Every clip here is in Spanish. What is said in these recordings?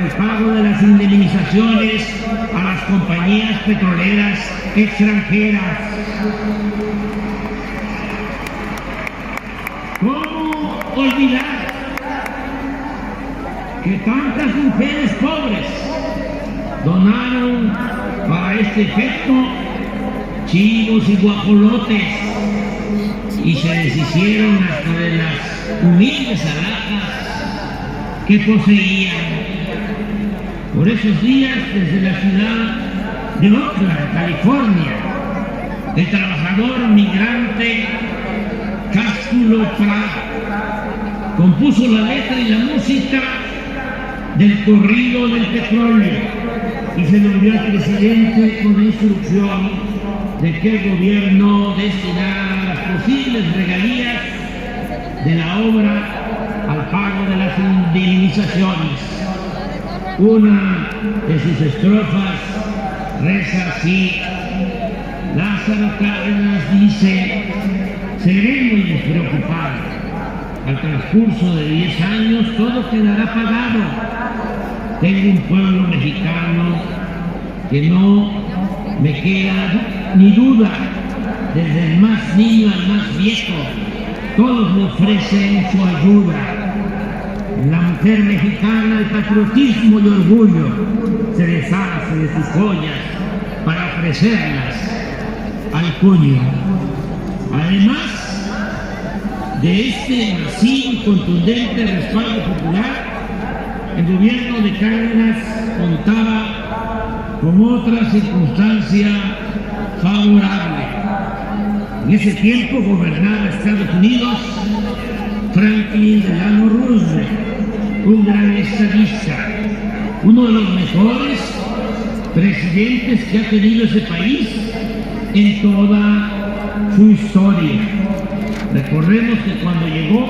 para el pago de las indemnizaciones a las compañías petroleras extranjeras. ¿Cómo olvidar que tantas mujeres pobres donaron para este efecto chivos y guajolotes y se deshicieron hasta de las humildes alhajas que poseían? Por esos días, desde la ciudad de Oakland, California, el trabajador migrante Cástulo Prat compuso la letra y la música del corrido del petróleo y se lo envió al presidente con instrucción de que el gobierno destinara las posibles regalías de la obra al pago de las indemnizaciones. Una de sus estrofas reza así: Lázaro Cárdenas dice, sereno y despreocupado, al transcurso de 10 años todo quedará pagado. Tengo un pueblo mexicano que no me queda ni duda, desde el más niño al más viejo, todos me ofrecen su ayuda. La mujer mexicana, el patriotismo y orgullo, se deshace de sus joyas para ofrecerlas al puño. Además de este masivo y contundente respaldo popular, el gobierno de Cárdenas contaba con otra circunstancia favorable. En ese tiempo gobernaba Estados Unidos Franklin Delano Roosevelt, un gran estadista, uno de los mejores presidentes que ha tenido ese país en toda su historia. Recordemos que cuando llegó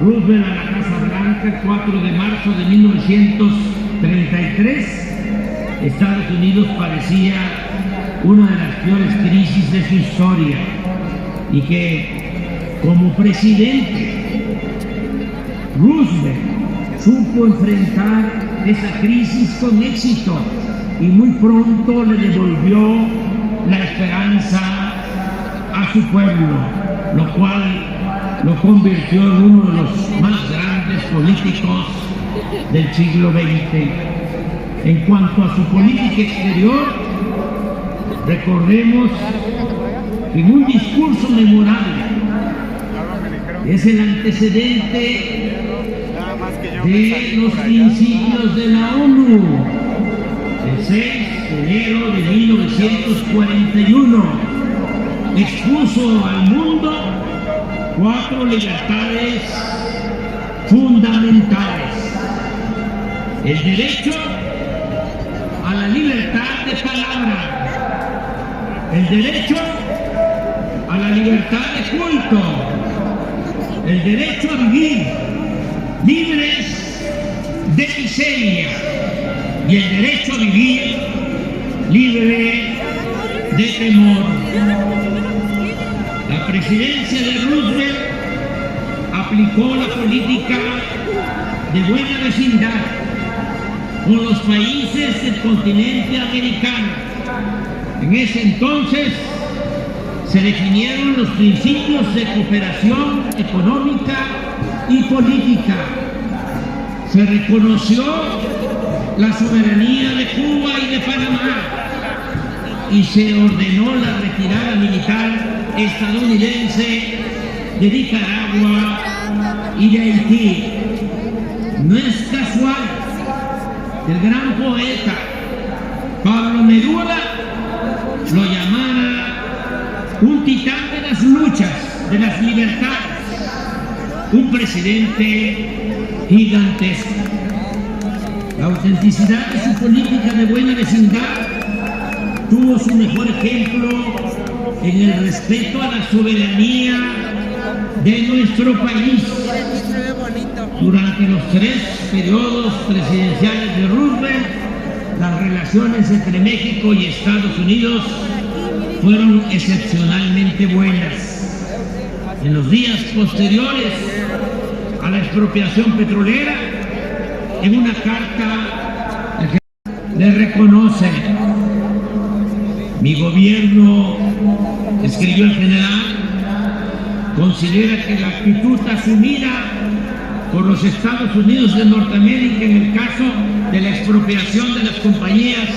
Roosevelt a la Casa Blanca el 4 de marzo de 1933, Estados Unidos padecía una de las peores crisis de su historia y que como presidente Roosevelt supo enfrentar esa crisis con éxito y muy pronto le devolvió la esperanza a su pueblo, lo cual lo convirtió en uno de los más grandes políticos del siglo XX. En cuanto a su política exterior, recordemos que en un discurso memorable es el antecedente de los principios de la ONU, el 6 de enero de 1941, expuso al mundo 4 libertades fundamentales: el derecho a la libertad de palabra, el derecho a la libertad de culto, el derecho a vivir libres de miseria y el derecho a vivir libre de temor. La presidencia de Roosevelt aplicó la política de buena vecindad con los países del continente americano. En ese entonces se definieron los principios de cooperación económica y política. Se reconoció la soberanía de Cuba y de Panamá y se ordenó la retirada militar estadounidense de Nicaragua y de Haití. No es casual que el gran poeta Pablo Neruda lo llamara un titán de las luchas, de las libertades, un presidente gigantesco. La autenticidad de su política de buena vecindad tuvo su mejor ejemplo en el respeto a la soberanía de nuestro país. Durante los 3 periodos presidenciales de Roosevelt, las relaciones entre México y Estados Unidos fueron excepcionalmente buenas. En los días posteriores a la expropiación petrolera, en una carta le reconoce. Mi gobierno, escribió el general, considera que la actitud asumida por los Estados Unidos de Norteamérica en el caso de la expropiación de las compañías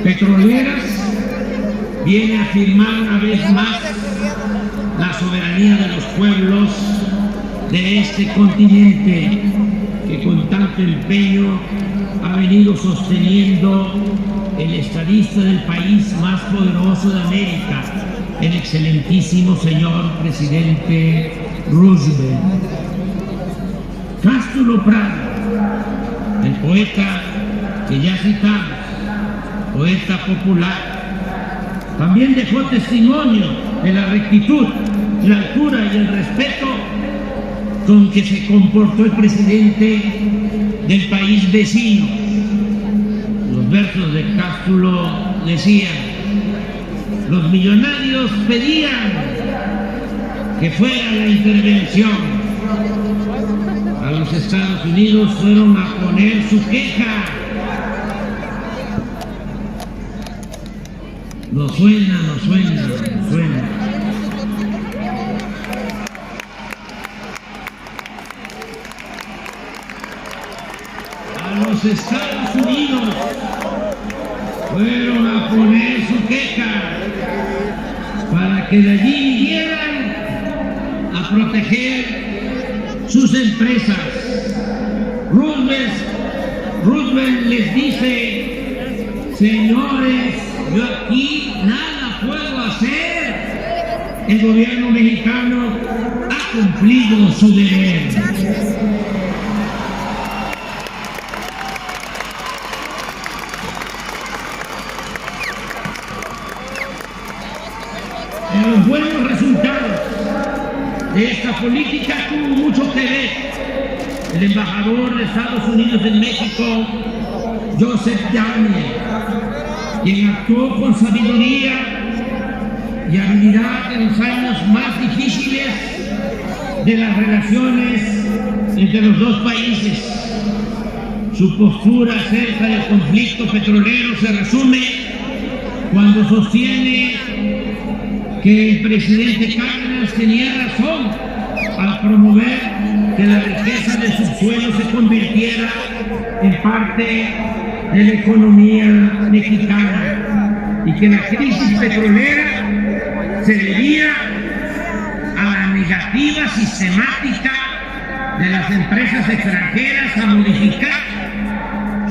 petroleras viene a afirmar una vez más la soberanía de los pueblos de este continente que con tanto empeño ha venido sosteniendo el estadista del país más poderoso de América, el excelentísimo señor presidente Roosevelt. Cástulo Prado, el poeta que ya citamos, poeta popular, también dejó testimonio de la rectitud, la altura y el respeto con que se comportó el presidente del país vecino. Los versos de Cástulo decían: los millonarios pedían que fuera la intervención. A los Estados Unidos fueron a poner su queja. No suena. A los Estados Unidos fueron a poner su queja para que de allí vinieran a proteger sus empresas. Roosevelt les dice: señores, yo aquí nada puedo hacer. El gobierno mexicano ha cumplido su deber. Los buenos resultados de esta política tuvo mucho que ver el embajador de Estados Unidos en México, Joseph Daniel, quien actuó con sabiduría y habilidad en los años más difíciles de las relaciones entre los dos países. Su postura acerca del conflicto petrolero se resume cuando sostiene que el presidente Cárdenas tenía razón al promover que la riqueza del subsuelo se convirtiera en parte de la economía mexicana y que la crisis petrolera se debía a la negativa sistemática de las empresas extranjeras a modificar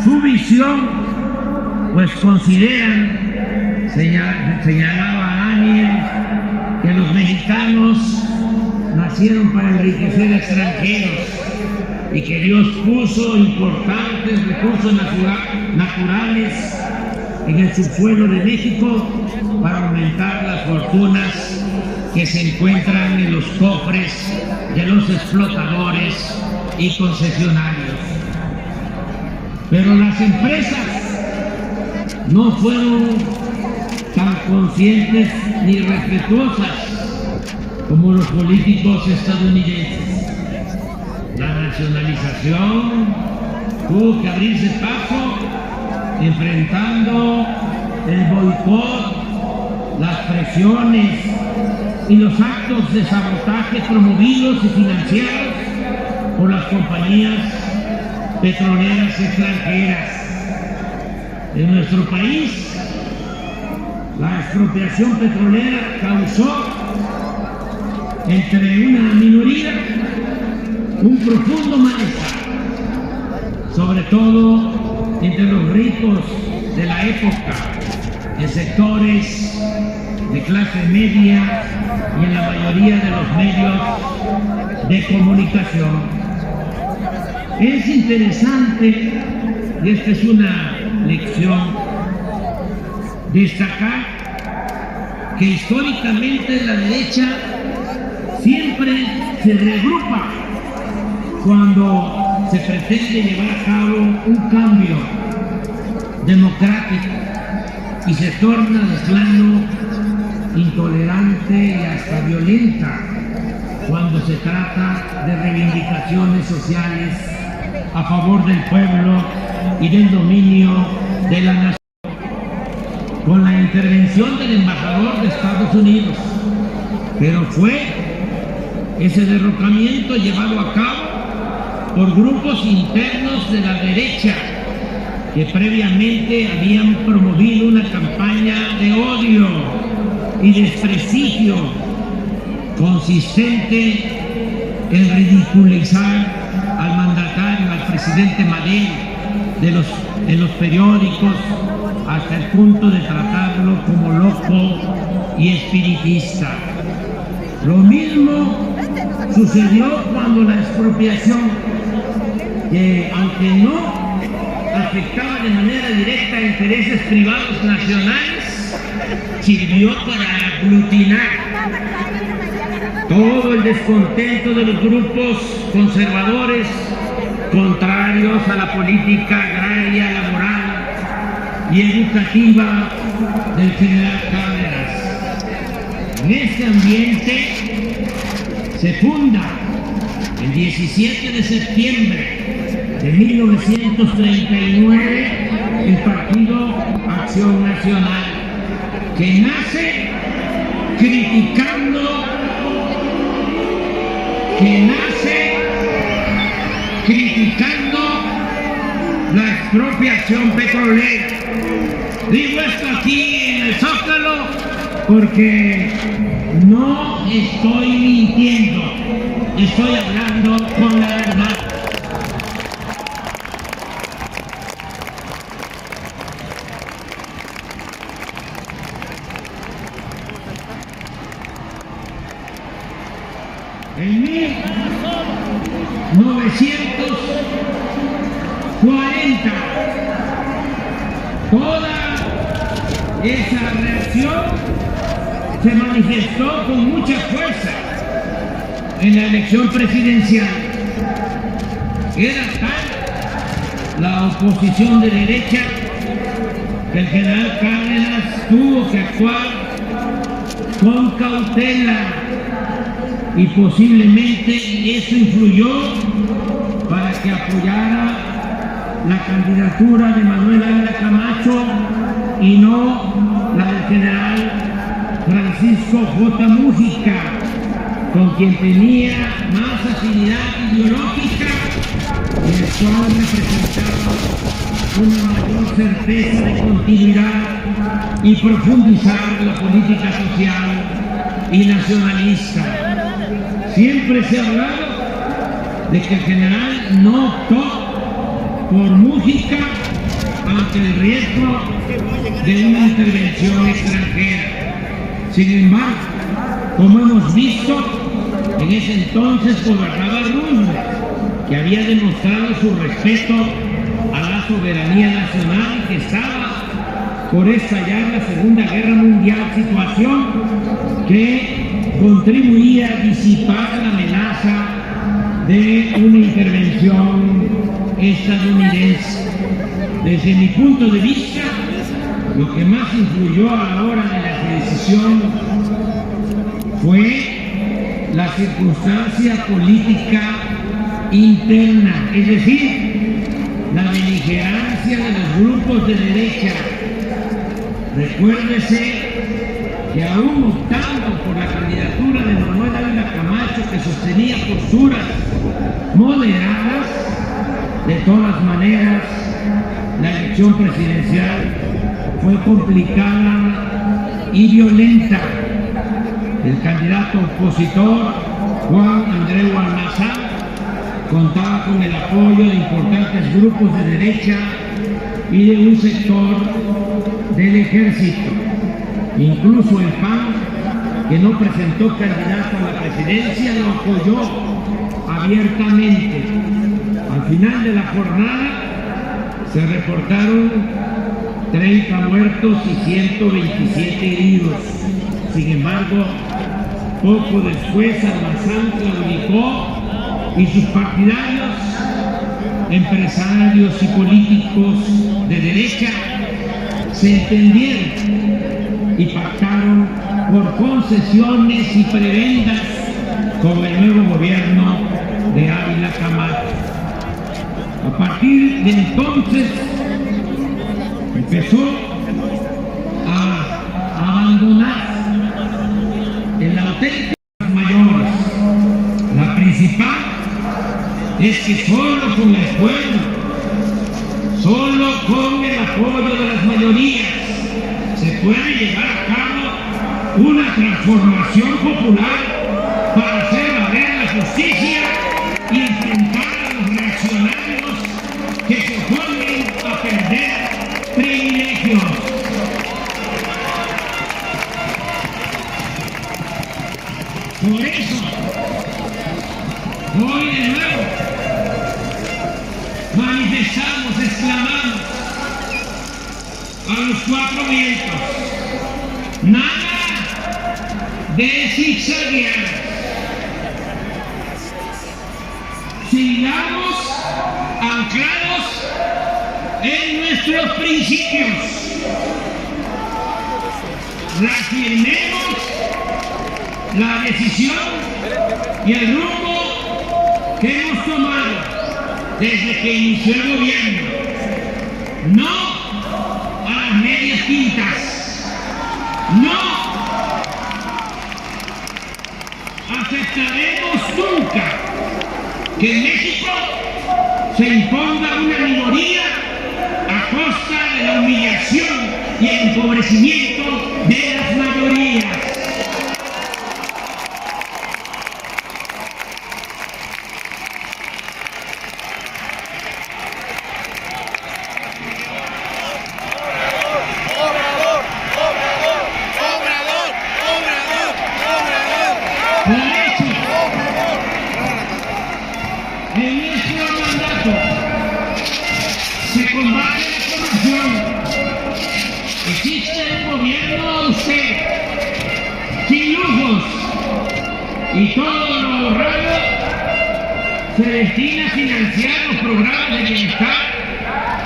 su visión, pues consideran, señalaba Daniel, que los mexicanos nacieron para enriquecer a extranjeros y que Dios puso importantes recursos naturales en el subsuelo de México para aumentar las fortunas que se encuentran en los cofres de los explotadores y concesionarios. Pero las empresas no fueron tan conscientes ni respetuosas como los políticos estadounidenses. La nacionalización tuvo que abrirse paso enfrentando el boicot, las presiones y los actos de sabotaje promovidos y financiados por las compañías petroleras extranjeras. En nuestro país, la expropiación petrolera causó entre una minoría un profundo malestar, sobre todo entre los ricos de la época, en sectores de clase media y en la mayoría de los medios de comunicación. Es interesante, y esta es una lección, destacar que históricamente la derecha siempre se reagrupa cuando se pretende llevar a cabo un cambio democrático y se torna de plano intolerante y hasta violenta cuando se trata de reivindicaciones sociales a favor del pueblo y del dominio de la nación, con la intervención del embajador de Estados Unidos. Pero fue ese derrocamiento llevado a cabo por grupos internos de la derecha que previamente habían promovido una campaña de odio y desprestigio consistente en ridiculizar al mandatario, al presidente Madero, en los periódicos, hasta el punto de tratarlo como loco y espiritista. Lo mismo sucedió cuando la expropiación, que aunque no afectaba de manera directa a intereses privados nacionales, sirvió para aglutinar todo el descontento de los grupos conservadores contrarios a la política agraria, laboral y educativa del general Cárdenas. En este ambiente se funda el 17 de septiembre de 1939 el Partido Acción Nacional, que nace criticando la expropiación petrolera. Digo esto aquí en el Zócalo porque no estoy mintiendo, estoy hablando con la verdad. En 1940, toda esa reacción se manifestó con mucha fuerza en la elección presidencial. Era tal la oposición de derecha que el general Cárdenas tuvo que actuar con cautela, y posiblemente eso influyó para que apoyara la candidatura de Manuel Ávila Camacho y no la del general Francisco J. Múgica, con quien tenía más afinidad ideológica y el cual representaba una mayor certeza de continuidad y profundizar la política social y nacionalista. Siempre se ha hablado de que el general no optó por Múgica ante el riesgo de una intervención extranjera. Sin embargo, como hemos visto, en ese entonces gobernaba Roosevelt, que había demostrado su respeto a la soberanía nacional y que estaba por estallar la Segunda Guerra Mundial, situación que contribuía a disipar la amenaza de una intervención estadounidense. Desde mi punto de vista, lo que más influyó a la hora de la decisión fue la circunstancia política interna, es decir, la beligerancia de los grupos de derecha. Recuérdese que aún optando por la candidatura de Manuel Ávila Camacho, que sostenía posturas moderadas, de todas maneras la elección presidencial fue complicada y violenta. El candidato opositor, Juan Andreu Almazán, contaba con el apoyo de importantes grupos de derecha y de un sector del ejército. Incluso el PAN, que no presentó candidato a la presidencia, lo apoyó abiertamente. Al final de la jornada se reportaron 30 muertos y 127 heridos. Sin embargo, poco después Almazán claudicó y sus partidarios, empresarios y políticos de derecha se entendieron y pactaron por concesiones y prebendas con el nuevo gobierno de Ávila Camacho. A partir de entonces empezó a abandonar el auténtico mayores. La principal es que solo con el pueblo, solo con el apoyo de las mayorías, se puede llevar a cabo una transformación popular para hacer valer la justicia y enfrentar a los reaccionarios que se oponen a perder privilegios. Por eso, hoy de nuevo manifestamos, exclamamos a los cuatro vientos: nada de zigzaguear. Sigamos anclados en nuestros principios. Reafirmemos la decisión y el rumbo que hemos tomado desde que inició el gobierno. No a las medias tintas. No aceptaremos nunca que en México se imponga una minoría a costa de la humillación y el empobrecimiento de las mayorías. Por eso, en nuestro mandato se combate la corrupción. Existe un gobierno austero, sin lujos, y todo lo ahorrado se destina a financiar los programas de bienestar,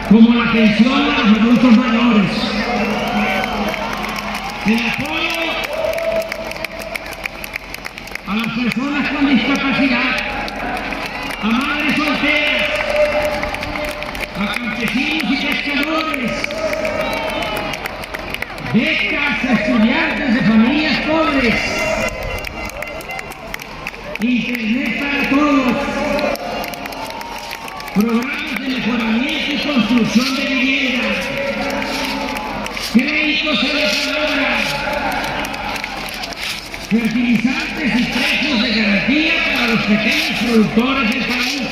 como la pensión a los adultos mayores, el apoyo a las personas con discapacidad, a madres solteras, a campesinos y pescadores, becas a estudiantes de familias pobres, internet para todos, programas de mejoramiento y construcción de viviendas, créditos a la palabra, fertilizantes y precios de garantía para los pequeños productores del país,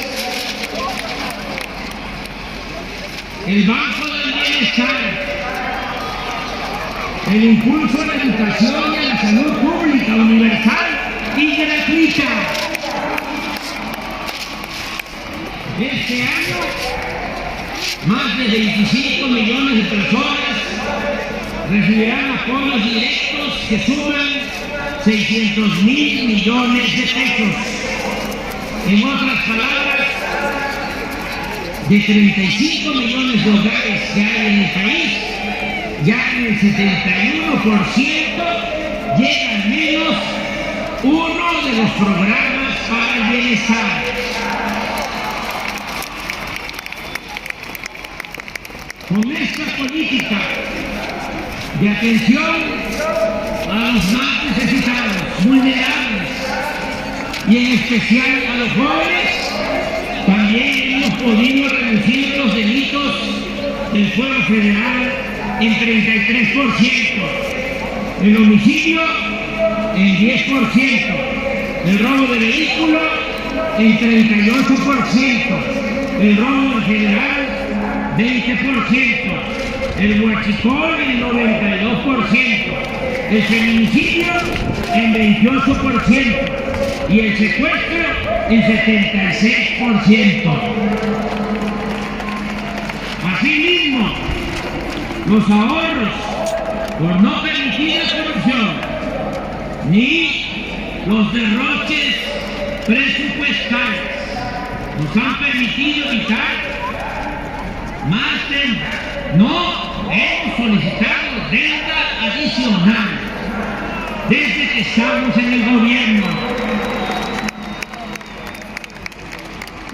el Banco del Bienestar, el impulso a la educación y a la salud pública, universal y gratuita. Este año, más de 25 millones de personas recibirán apoyos directos que suman 600 mil millones de pesos. En otras palabras, de 35 millones de hogares que hay en el país, ya en el 71% llega al menos uno de los programas para el bienestar. Con esta política de atención a los más necesitados, vulnerables, y en especial a los jóvenes, también hemos podido reducir los delitos del Fuero Federal en 33%, el homicidio en 10%, el robo de vehículo en 38%, el robo en general 20%, el huachicol en 92%, el feminicidio en 28% y el secuestro en 76%. Asimismo, los ahorros por no permitir la corrupción ni los derroches presupuestales nos han permitido evitar más deuda. No hemos solicitado deuda adicional desde que estamos en el gobierno.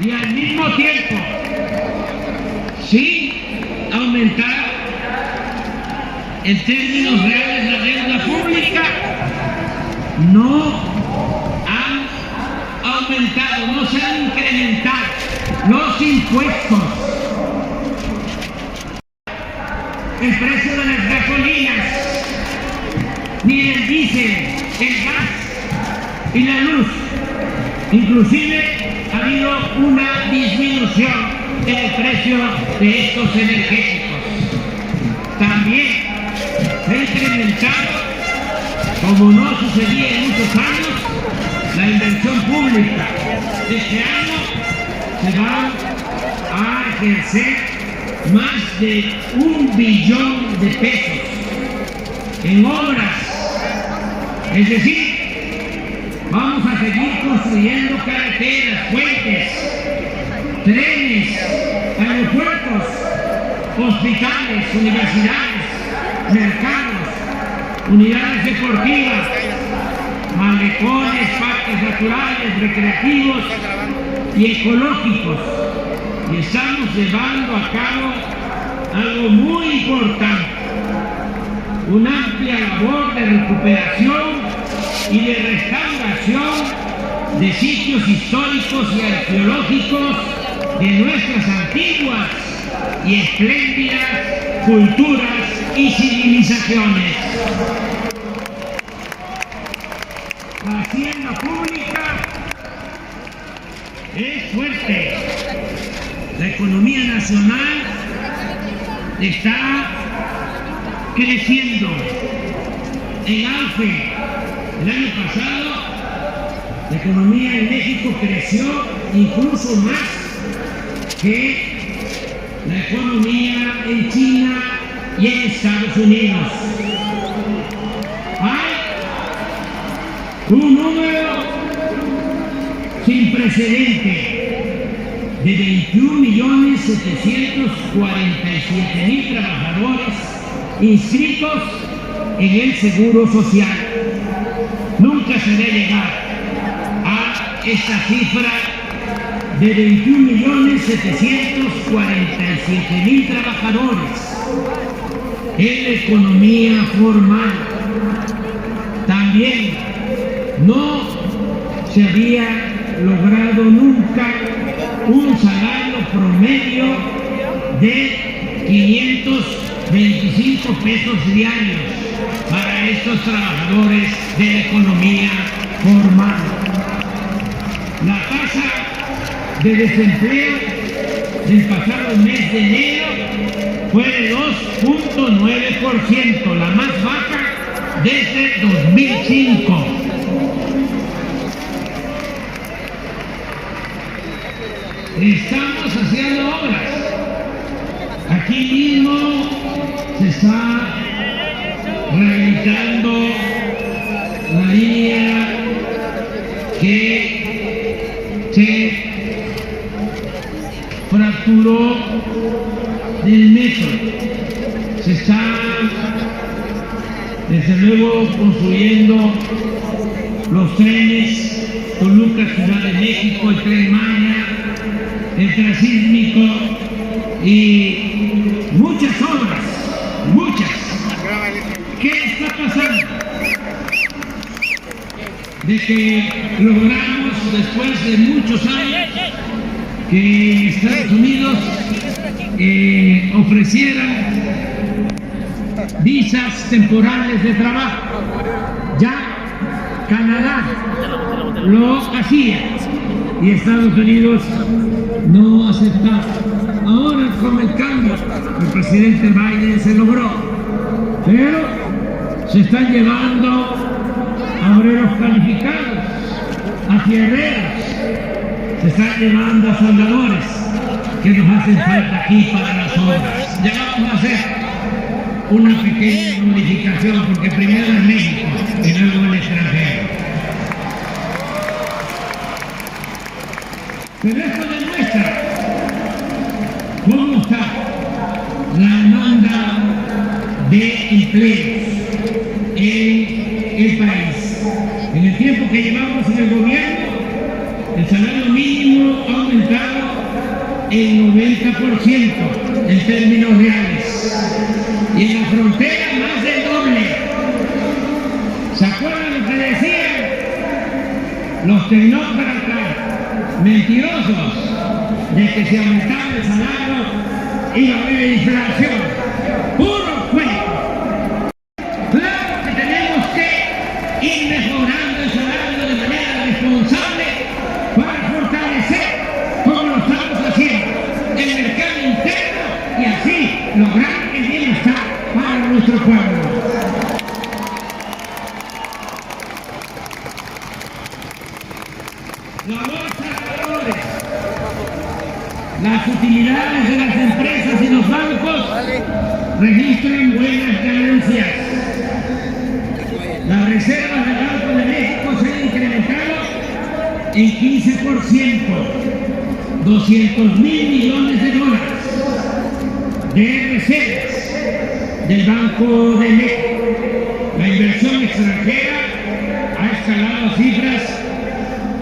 y al mismo tiempo, sin aumentar en términos reales la deuda pública, no han aumentado, no se han incrementado los impuestos, el precio de las gasolinas, ni el diésel, el gas y la luz. Inclusive ha habido una disminución en el precio de estos energéticos. También se ha incrementado, como no sucedía en muchos años, la inversión pública. Este año se va a ejercer más de 1 billón de pesos en obras. Es decir, vamos a seguir construyendo carreteras, puentes, trenes, aeropuertos, hospitales, universidades, mercados, unidades deportivas, malecones, parques naturales, recreativos y ecológicos. Y estamos llevando a cabo algo muy importante, una amplia labor de recuperación y de restauración de sitios históricos y arqueológicos de nuestras antiguas y espléndidas culturas y civilizaciones. La hacienda pública es fuerte. La economía nacional está creciendo en auge. El año pasado la economía en México creció incluso más que la economía en China y en Estados Unidos. Hay un número sin precedente de 21.747.000 trabajadores inscritos en el Seguro Social. Nunca se debe llegar a esta cifra de 21.747.000 trabajadores en la economía formal. También no se había logrado nunca un salario promedio de 525 pesos diarios para estos trabajadores de la economía formal. La tasa de desempleo del pasado mes de enero fue de 2.9%, la más baja desde 2005. Estamos haciendo obras. Aquí mismo se está rehabilitando la línea que se fracturó del metro. Se está desde luego construyendo los trenes Toluca, Ciudad de México, el Tren Maya, el Transísmico y muchas obras, muchas. ¿Qué está pasando? De que logramos, después de muchos años, que Estados Unidos ofreciera visas temporales de trabajo. Ya Canadá lo hacía y Estados Unidos no aceptaba. Ahora con el cambio, el presidente Biden se logró, pero se están llevando a obreros calificados, a fierreros, se están llevando a soldadores que nos hacen falta aquí para las obras. Ya vamos a hacer una pequeña modificación porque primero es México y luego el extranjero. Pero esto demuestra cómo está la demanda de empleos en el país. En el tiempo que llevamos en el gobierno, El salario mínimo ha aumentado el 90% en términos reales. Y en la frontera más del doble. ¿Se acuerdan lo que decían los tecnócratas mentirosos? De que si aumentaba el salario iba a haber inflación. ¡Puro cuento! Claro que tenemos que ir mejorando el salario de manera responsable para fortalecer, como lo estamos haciendo, el mercado interno y así lograr el bienestar para nuestro pueblo. La bolsa de valores, las utilidades de las empresas y los bancos registran buenas ganancias. Las reservas del Banco de México se han incrementado en 15%, 200 mil millones de dólares de reservas del Banco de México. La inversión extranjera ha escalado a cifras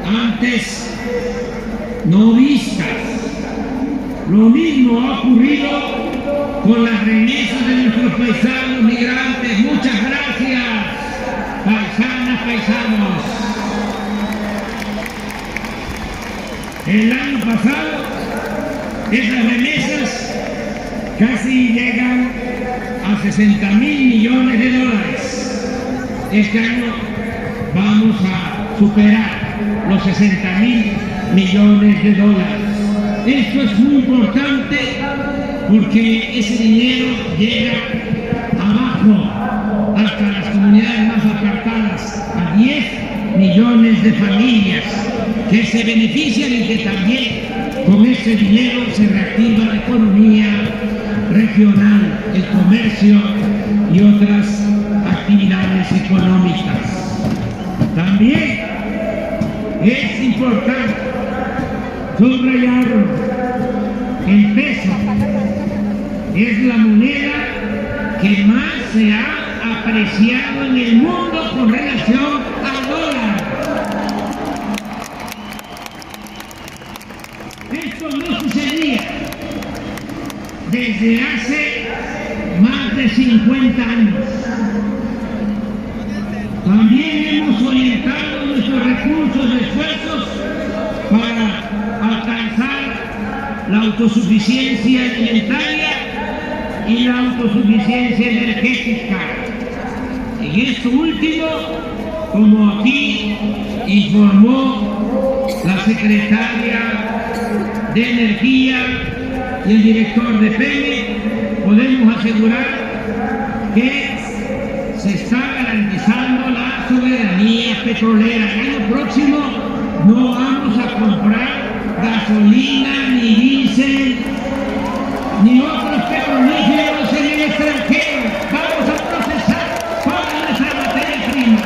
antes no vistas. Lo mismo ha ocurrido con las remesas de nuestros paisanos migrantes. Muchas gracias, paisanas, paisanos. El año pasado, esas remesas casi llegan a 60 mil millones de dólares. Este año vamos a superar los 60 mil millones de dólares. Esto es muy importante porque ese dinero llega abajo hasta las comunidades más apartadas, a 10 millones de familias que se benefician y que también con ese dinero se reactiva la economía regional, el comercio y otras actividades económicas. También es importante subrayarlo, el peso es la moneda que más se ha apreciado en el mundo con relación al dólar. Esto no sucedía desde hace más de 50 años. También hemos orientado nuestros recursos y esfuerzos para alcanzar la autosuficiencia alimentaria y la autosuficiencia energética. En esto último, como aquí informó la secretaria de Energía y el director de Pemex, podemos asegurar que se está garantizando la soberanía petrolera. El año próximo no vamos a comprar gasolina, ni diésel, ni otros petrolíferos en el extranjero. Vamos a procesar toda nuestra materia prima.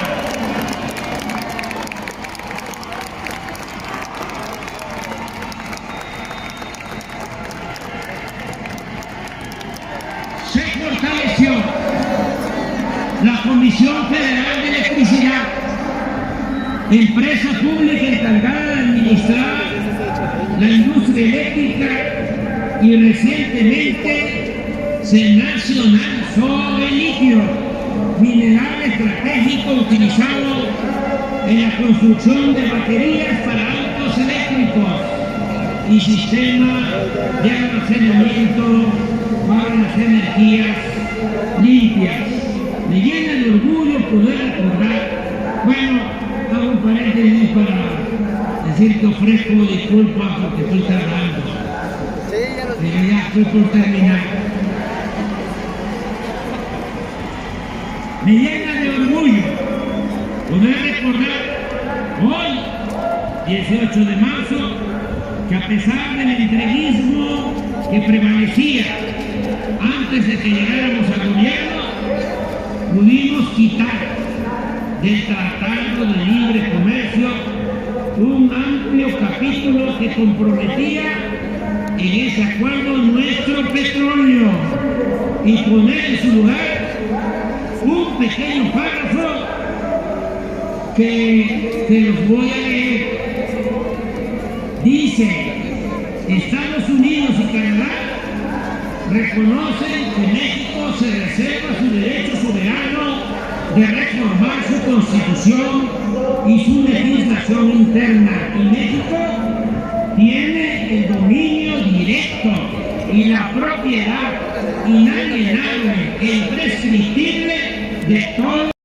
Se fortaleció la Comisión Federal de Electricidad, empresa pública encargada de administrar la industria eléctrica, y recientemente se nacionalizó el litio, mineral estratégico utilizado en la construcción de baterías para autos eléctricos y sistemas de almacenamiento para las energías limpias. Me llena de orgullo poder recordar, bueno, hago un paréntesis para decir que ofrezco disculpas porque estoy tardando. Pero ya estoy por terminar. Me llena de orgullo poder recordar hoy, 18 de marzo, que a pesar del entreguismo que prevalecía antes de que llegáramos al gobierno, pudimos quitar del Tratado de Libre Comercio un amplio capítulo que comprometía en ese acuerdo nuestro petróleo y poner en su lugar un pequeño párrafo que los voy a leer. Dice, Estados Unidos y Canadá reconocen que México se reserva su derecho soberano de reformar su constitución y su legislación interna, y México tiene el dominio directo y la propiedad inalienable e imprescriptible de todo